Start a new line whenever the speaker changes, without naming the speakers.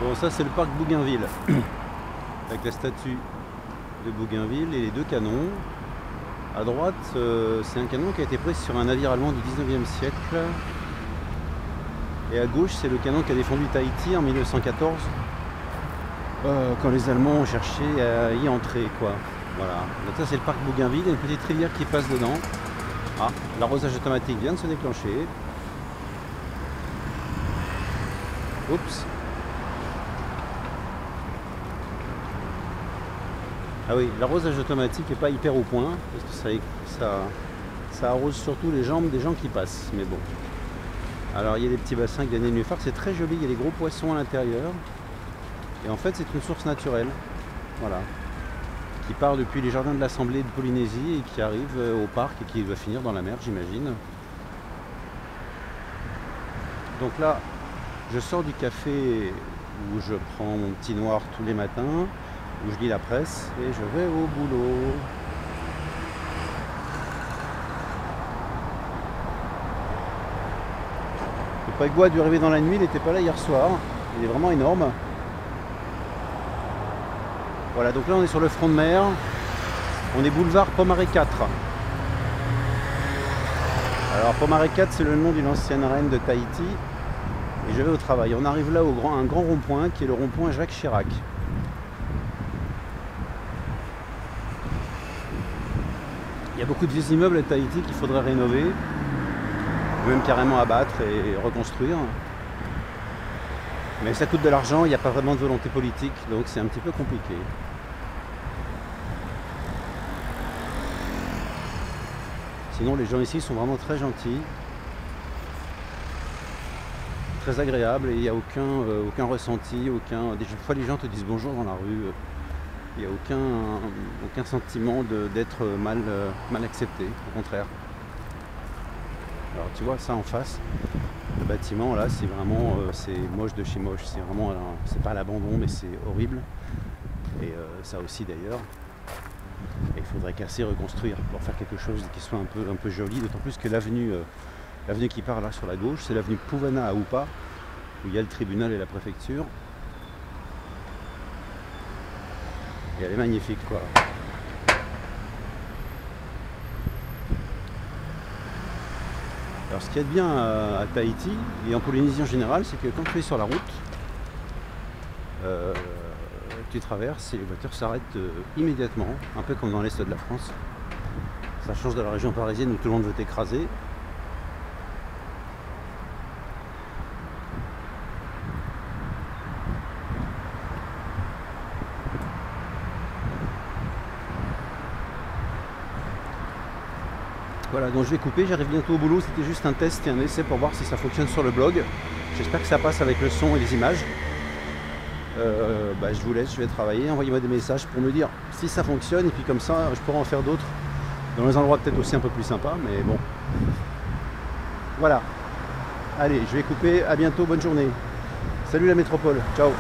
Bon, ça c'est le parc Bougainville, avec la statue de Bougainville et les deux canons. À droite, c'est un canon qui a été pris sur un navire allemand du 19e siècle. Et à gauche, c'est le canon qui a défendu Tahiti en 1914, quand les Allemands ont cherché à y entrer, quoi. Voilà. Donc ça c'est le parc Bougainville, il y a une petite rivière qui passe dedans. Ah, l'arrosage automatique vient de se déclencher. Oups. Ah oui, l'arrosage automatique n'est pas hyper au point, parce que ça arrose surtout les jambes des gens qui passent, mais bon. Alors il y a des petits bassins qui viennent de nénuphars, c'est très joli, il y a des gros poissons à l'intérieur. Et en fait c'est une source naturelle, voilà, qui part depuis les jardins de l'Assemblée de Polynésie et qui arrive au parc et qui va finir dans la mer, j'imagine. Donc là, je sors du café où je prends mon petit noir tous les matins, où je lis la presse et je vais au boulot. Le paquebot a dû arriver dans la nuit, il n'était pas là hier soir, il est vraiment énorme. Voilà, donc là on est sur le front de mer, on est boulevard Pomaré 4. Alors Pomaré 4 c'est le nom d'une ancienne reine de Tahiti et je vais au travail. On arrive là au un grand rond-point qui est le rond-point Jacques Chirac. Il y a beaucoup de vieux immeubles à Tahiti qu'il faudrait rénover, même carrément abattre et reconstruire. Mais ça coûte de l'argent, il n'y a pas vraiment de volonté politique, donc c'est un petit peu compliqué. Sinon les gens ici sont vraiment très gentils, très agréables et il n'y a aucun ressenti, des fois les gens te disent bonjour dans la rue. Il n'y a aucun sentiment d'être mal accepté, au contraire. Alors tu vois ça en face, le bâtiment là c'est vraiment c'est moche de chez moche, c'est vraiment, c'est pas l'abandon mais c'est horrible. Et ça aussi d'ailleurs. Et il faudrait casser, reconstruire pour faire quelque chose qui soit un peu joli, d'autant plus que l'avenue qui part là sur la gauche, c'est l'avenue Pouvana à Upa, où il y a le tribunal et la préfecture. Et elle est magnifique quoi. Alors ce qu'il y a de bien à Tahiti et en Polynésie en général, c'est que quand tu es sur la route, tu traverses et les voitures s'arrêtent immédiatement, un peu comme dans l'est de la France. Ça change de la région parisienne où tout le monde veut t'écraser. Voilà, donc je vais couper, j'arrive bientôt au boulot, c'était juste un test et un essai pour voir si ça fonctionne sur le blog. J'espère que ça passe avec le son et les images. Je vous laisse, je vais travailler, envoyez-moi des messages pour me dire si ça fonctionne et puis comme ça je pourrai en faire d'autres dans les endroits peut-être aussi un peu plus sympas, mais bon. Voilà. Allez, je vais couper, à bientôt, bonne journée. Salut la métropole, ciao.